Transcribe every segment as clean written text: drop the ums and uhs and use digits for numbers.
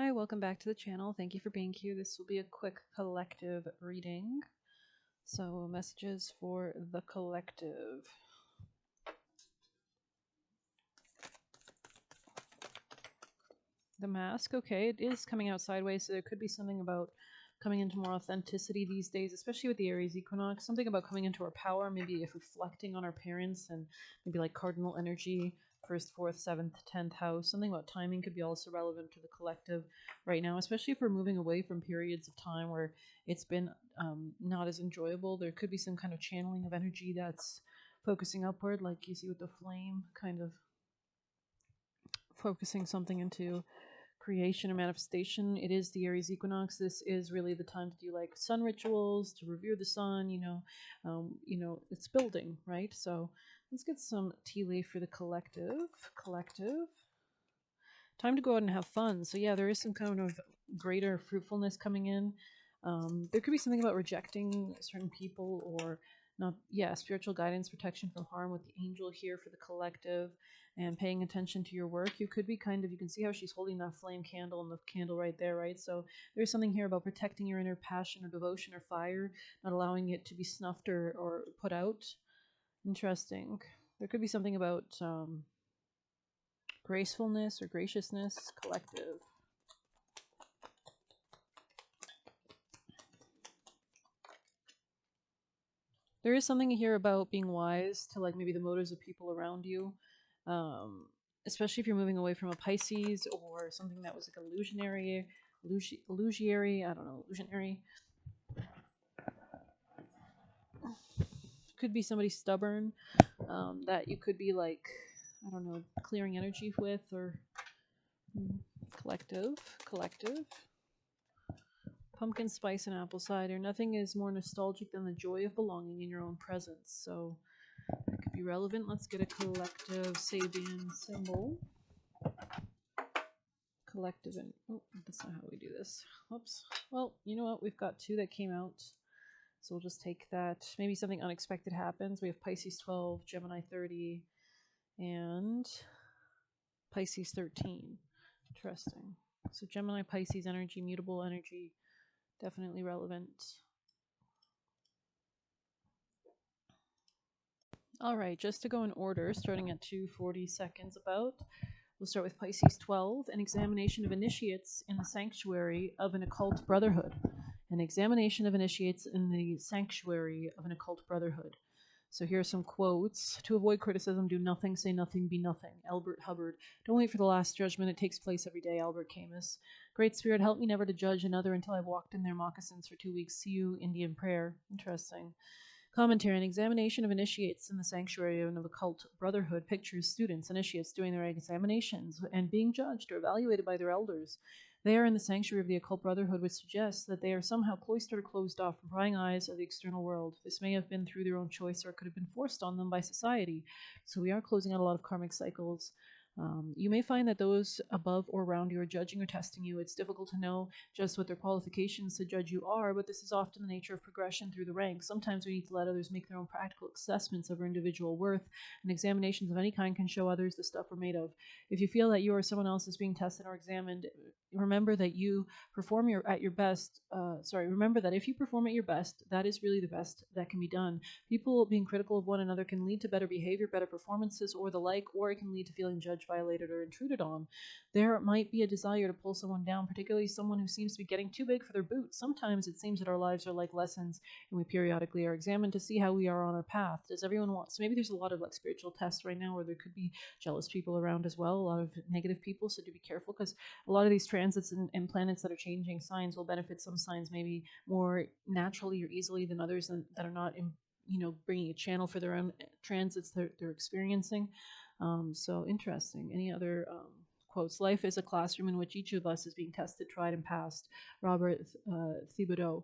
Hi, welcome back to the channel. Thank you for being here. This will be a quick collective reading. So, messages for the collective. The mask, okay, it is coming out sideways, so there could be something about coming into more authenticity these days, especially with the Aries equinox. Something about coming into our power, maybe if reflecting on our parents and maybe like cardinal energy, first, fourth, seventh, 10th house. Something about timing could be also relevant to the collective right now, especially if we're moving away from periods of time where it's been not as enjoyable. There could be some kind of channeling of energy that's focusing upward, like you see with the flame, kind of focusing something into creation or manifestation. It is the Aries equinox. This is really the time to do like sun rituals, to revere the sun. It's building, right? So let's get some tea leaf for the collective. Collective. Time to go out and have fun. So yeah, there is some kind of greater fruitfulness coming in. There could be something about rejecting certain people or not. Yeah, spiritual guidance, protection from harm with the angel here for the collective, and paying attention to your work. You could be you can see how she's holding that flame candle and the candle right there, right? So there's something here about protecting your inner passion or devotion or fire, not allowing it to be snuffed or put out. Interesting. There could be something about gracefulness or graciousness, collective. There is something here about being wise to like maybe the motives of people around you, um, especially if you're moving away from a Pisces or something that was like illusionary, I don't know, illusionary. Could be somebody stubborn that you could be like, I don't know, clearing energy with or collective, collective. Pumpkin spice and apple cider. Nothing is more nostalgic than the joy of belonging in your own presence. So that could be relevant. Let's get a collective Sabian symbol. Collective and oh, that's not how we do this. Whoops. Well, you know what? We've got two that came out. So we'll just take that. Maybe something unexpected happens. We have Pisces 12, Gemini 30, and Pisces 13. Interesting. So Gemini, Pisces energy, mutable energy, definitely relevant. All right, just to go in order, starting at 2:40 seconds about, we'll start with Pisces 12, an examination of initiates in the sanctuary of an occult brotherhood. An examination of initiates in the sanctuary of an occult brotherhood. So here are some quotes. To avoid criticism, do nothing, say nothing, be nothing. Albert Hubbard. Don't wait for the last judgment. It takes place every day. Albert Camus. Great Spirit, help me never to judge another until I've walked in their moccasins for 2 weeks. See you, Indian prayer. Interesting. Commentary. An examination of initiates in the sanctuary of an occult brotherhood pictures students, initiates, doing their examinations and being judged or evaluated by their elders. They are in the sanctuary of the occult brotherhood, which suggests that they are somehow cloistered or closed off from prying eyes of the external world. This may have been through their own choice, or it could have been forced on them by society. So we are closing out a lot of karmic cycles. You may find that those above or around you are judging or testing you. It's difficult to know just what their qualifications to judge you are, but this is often the nature of progression through the ranks. Sometimes we need to let others make their own practical assessments of our individual worth, and examinations of any kind can show others the stuff we're made of. If you feel that you or someone else is being tested or examined, remember that you perform your at your best. Remember that if you perform at your best, that is really the best that can be done. People being critical of one another can lead to better behavior, better performances, or the like, or it can lead to feeling judged, violated, or intruded on. There might be a desire to pull someone down, particularly someone who seems to be getting too big for their boots. Sometimes it seems that our lives are like lessons, and we periodically are examined to see how we are on our path. Does everyone want? So maybe there's a lot of like spiritual tests right now, where there could be jealous people around as well, a lot of negative people. So do be careful, because a lot of these transits and planets that are changing signs will benefit some signs maybe more naturally or easily than others that are not in, bringing a channel for their own transits they're experiencing. So interesting. Any other quotes? Life is a classroom in which each of us is being tested, tried, and passed. Robert Thibodeau.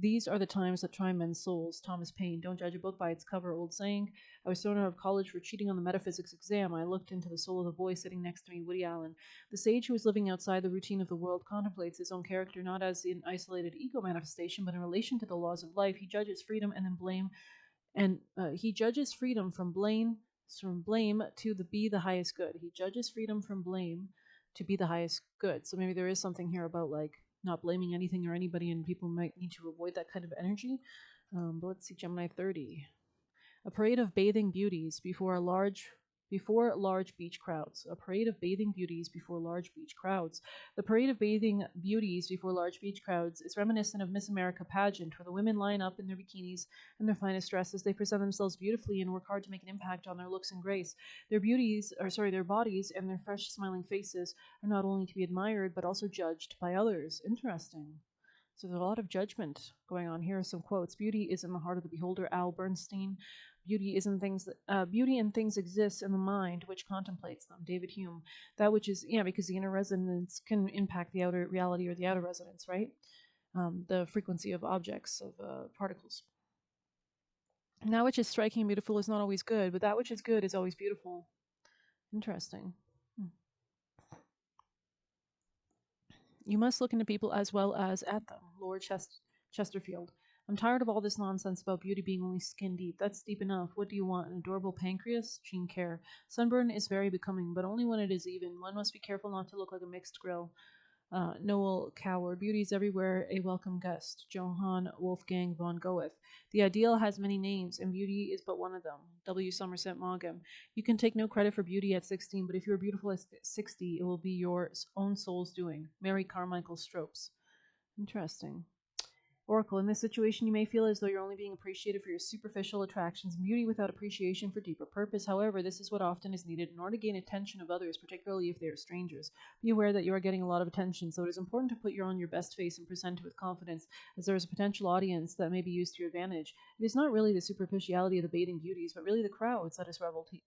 These are the times that try men's souls. Thomas Paine. Don't judge a book by its cover. Old saying. I was thrown out of college for cheating on the metaphysics exam. I looked into the soul of the boy sitting next to me. Woody Allen. The sage who is living outside the routine of the world contemplates his own character not as an isolated ego manifestation, but in relation to the laws of life. He judges freedom and then blame, and he judges freedom from blame to the be the highest good. He judges freedom from blame to be the highest good. So maybe there is something here about like not blaming anything or anybody, and people might need to avoid that kind of energy. But let's see, Gemini 30. A parade of bathing beauties before large beach crowds. A parade of bathing beauties before large beach crowds. The parade of bathing beauties before large beach crowds is reminiscent of Miss America pageant, where the women line up in their bikinis and their finest dresses. They present themselves beautifully and work hard to make an impact on their looks and grace. Their bodies and their fresh smiling faces are not only to be admired but also judged by others. Interesting. So there's a lot of judgment going on here. Some quotes: "Beauty is in the heart of the beholder." Al Bernstein. Beauty and things exist in the mind which contemplates them." David Hume. That which is, yeah, because the inner resonance can impact the outer reality or the outer resonance, right? The frequency of objects, of particles. And that which is striking and beautiful is not always good, but that which is good is always beautiful. Interesting. You must look into people as well as at them. Lord Chesterfield. I'm tired of all this nonsense about beauty being only skin deep. That's deep enough. What do you want? An adorable pancreas? Jean Care. Sunburn is very becoming, but only when it is even. One must be careful not to look like a mixed grill. Noel Coward. Beauty is everywhere a welcome guest. Johann Wolfgang von Goethe. The ideal has many names, and beauty is but one of them. W. Somerset Maugham. You can take no credit for beauty at 16, but if you are beautiful at 60, it will be your own soul's doing. Mary Carmichael Stropes. Interesting. Oracle, in this situation, you may feel as though you're only being appreciated for your superficial attractions and beauty without appreciation for deeper purpose. However, this is what often is needed in order to gain attention of others, particularly if they are strangers. Be aware that you are getting a lot of attention, so it is important to put on your best face and present it with confidence, as there is a potential audience that may be used to your advantage. It is not really the superficiality of the bathing beauties, but really the crowds that is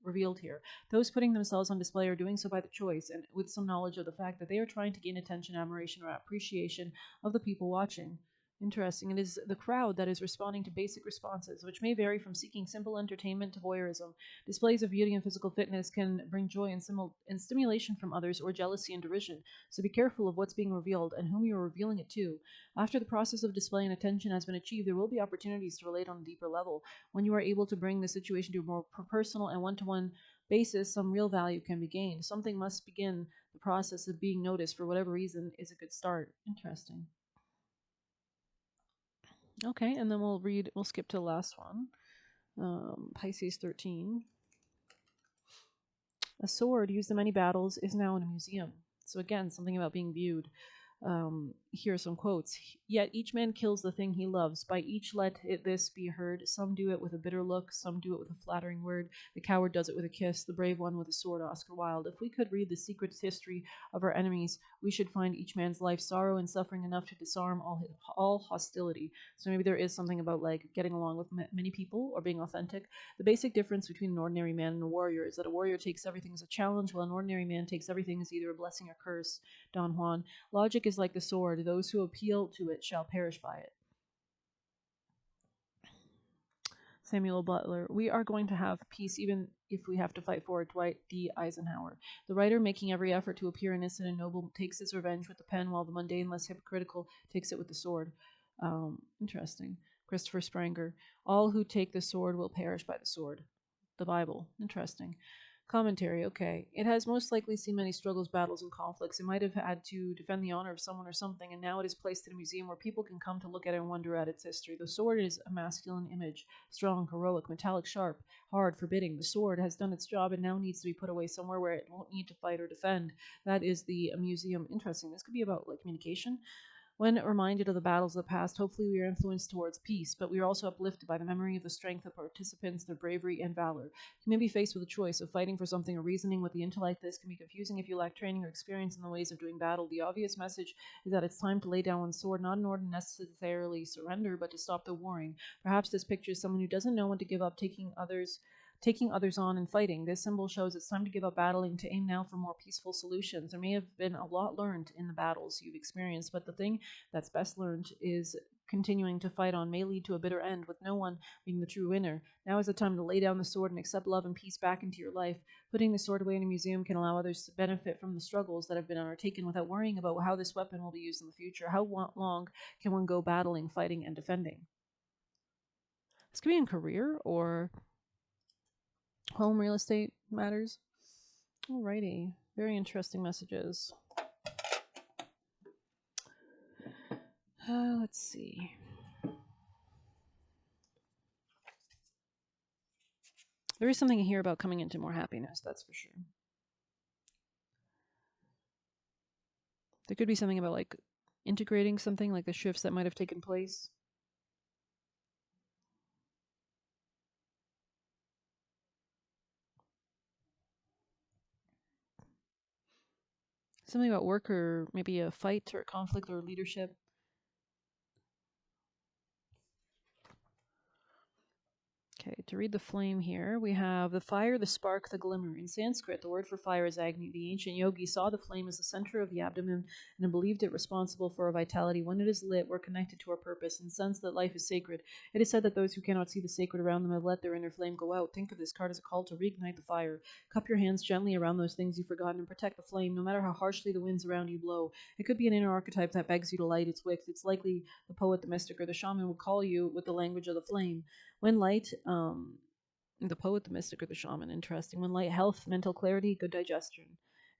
revealed here. Those putting themselves on display are doing so by the choice and with some knowledge of the fact that they are trying to gain attention, admiration, or appreciation of the people watching. Interesting. It is the crowd that is responding to basic responses, which may vary from seeking simple entertainment to voyeurism. Displays of beauty and physical fitness can bring joy and stimulation from others, or jealousy and derision. So be careful of what's being revealed and whom you are revealing it to. After the process of display and attention has been achieved, there will be opportunities to relate on a deeper level. When you are able to bring the situation to a more personal and one-to-one basis, some real value can be gained. Something must begin the process of being noticed for whatever reason is a good start. Interesting. Okay, and then we'll skip to the last one. Pisces 13. A sword used in many battles is now in a museum. So again, something about being viewed. Here are some quotes. Yet each man kills the thing he loves. By each let this be heard. Some do it with a bitter look. Some do it with a flattering word. The coward does it with a kiss. The brave one with a sword. Oscar Wilde. If we could read the secret history of our enemies, we should find each man's life sorrow and suffering enough to disarm all hostility. So maybe there is something about like getting along with many people or being authentic. The basic difference between an ordinary man and a warrior is that a warrior takes everything as a challenge, while an ordinary man takes everything as either a blessing or curse. Don Juan. Logic is like the sword. Those who appeal to it shall perish by it. Samuel Butler. We are going to have peace even if we have to fight for it. Dwight D. Eisenhower. The writer, making every effort to appear innocent and noble, takes his revenge with the pen, while the mundane, less hypocritical, takes it with the sword. Interesting. Christopher Spranger. All who take the sword will perish by the sword. The Bible. Interesting. Commentary. Okay. It has most likely seen many struggles, battles, and conflicts. It might have had to defend the honor of someone or something, and now it is placed in a museum where people can come to look at it and wonder at its history. The sword is a masculine image, strong, heroic, metallic, sharp, hard, forbidding. The sword has done its job and now needs to be put away somewhere where it won't need to fight or defend. That is the museum. Interesting. This could be about like communication. When reminded of the battles of the past, hopefully we are influenced towards peace, but we are also uplifted by the memory of the strength of participants, their bravery and valor. You may be faced with a choice of fighting for something or reasoning with the intellect. This can be confusing if you lack training or experience in the ways of doing battle. The obvious message is that it's time to lay down one's sword, not in order to necessarily surrender, but to stop the warring. Perhaps this pictures someone who doesn't know when to give up, taking others on and fighting. This symbol shows it's time to give up battling, to aim now for more peaceful solutions. There may have been a lot learned in the battles you've experienced, but the thing that's best learned is continuing to fight on may lead to a bitter end, with no one being the true winner. Now is the time to lay down the sword and accept love and peace back into your life. Putting the sword away in a museum can allow others to benefit from the struggles that have been undertaken without worrying about how this weapon will be used in the future. How long can one go battling, fighting, and defending? This could be in career or home real estate matters. Alrighty. Very interesting messages. Let's see. There is something here about coming into more happiness, that's for sure. There could be something about like integrating something, like the shifts that might have taken place. Something about work or maybe a fight or a conflict or leadership. Okay, to read the flame here, we have the fire, the spark, the glimmer. In Sanskrit, the word for fire is Agni. The ancient yogi saw the flame as the center of the abdomen and believed it responsible for our vitality. When it is lit, we're connected to our purpose and sense that life is sacred. It is said that those who cannot see the sacred around them have let their inner flame go out. Think of this card as a call to reignite the fire. Cup your hands gently around those things you've forgotten and protect the flame, no matter how harshly the winds around you blow. It could be an inner archetype that begs you to light its wick. It's likely the poet, the mystic, or the shaman would call you with the language of the flame. When light, the poet, the mystic, or the shaman. Interesting. When light, health, mental clarity, good digestion.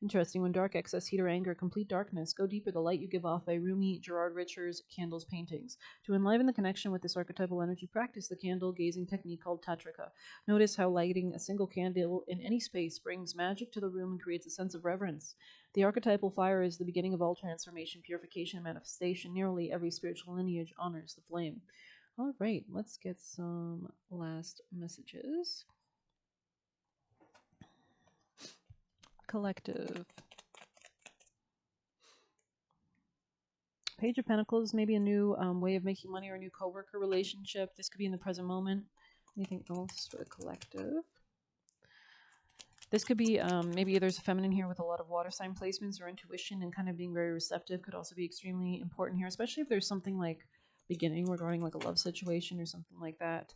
Interesting. When dark, excess heat or anger, complete darkness. Go deeper. The light you give off by Rumi, Gerard Richards, candles, paintings. To enliven the connection with this archetypal energy, practice the candle gazing technique called Tatrika. Notice how lighting a single candle in any space brings magic to the room and creates a sense of reverence. The archetypal fire is the beginning of all transformation, purification, and manifestation. Nearly every spiritual lineage honors the flame. All right, let's get some last messages. Collective. Page of Pentacles, maybe a new way of making money or a new coworker relationship. This could be in the present moment. Anything else for the collective? This could be maybe there's a feminine here with a lot of water sign placements or intuition and kind of being very receptive could also be extremely important here, especially if there's something like beginning regarding like a love situation or something like that.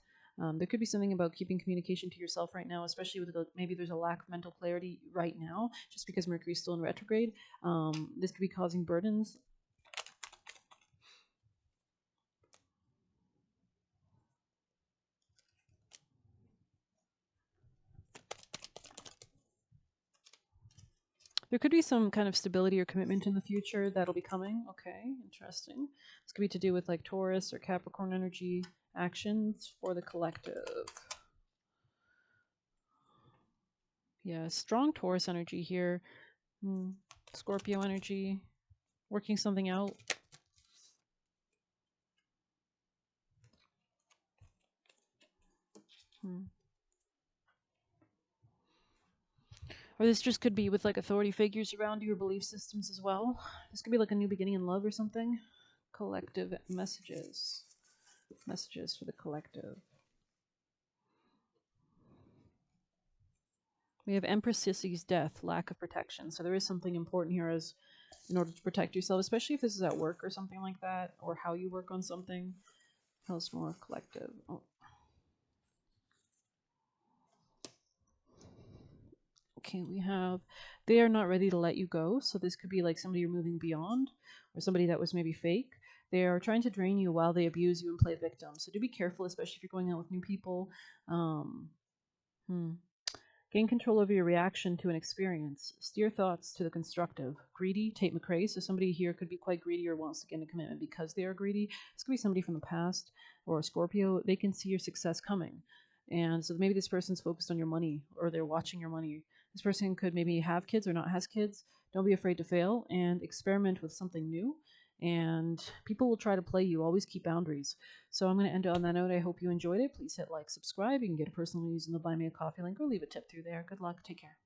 There could be something about keeping communication to yourself right now, especially with maybe there's a lack of mental clarity right now, just because Mercury's still in retrograde. This could be causing burdens. There could be some kind of stability or commitment in the future that'll be coming. Okay, interesting. This could be to do with like Taurus or Capricorn energy actions for the collective. Yeah, strong Taurus energy here. Scorpio energy, working something out. Or this just could be with like authority figures around you or belief systems as well. This could be like a new beginning in love or something. Collective messages. Messages for the collective. We have Empress Sissy's death, lack of protection. So there is something important here as in order to protect yourself, especially if this is at work or something like that, or how you work on something. Tell us more, collective. Oh. Okay, we have they are not ready to let you go. So this could be like somebody you're moving beyond or somebody that was maybe fake. They are trying to drain you while they abuse you and play victim. So do be careful, especially if you're going out with new people. Gain control over your reaction to an experience. Steer thoughts to the constructive. Greedy, Tate McRae. So somebody here could be quite greedy or wants to get a commitment because they are greedy. This could be somebody from the past or a Scorpio. They can see your success coming. And so maybe this person's focused on your money or they're watching your money. This person could maybe have kids or not has kids. Don't be afraid to fail and experiment with something new. And people will try to play you. Always keep boundaries. So I'm going to end on that note. I hope you enjoyed it. Please hit like, subscribe. You can get it personally using the Buy Me a Coffee link or leave a tip through there. Good luck. Take care.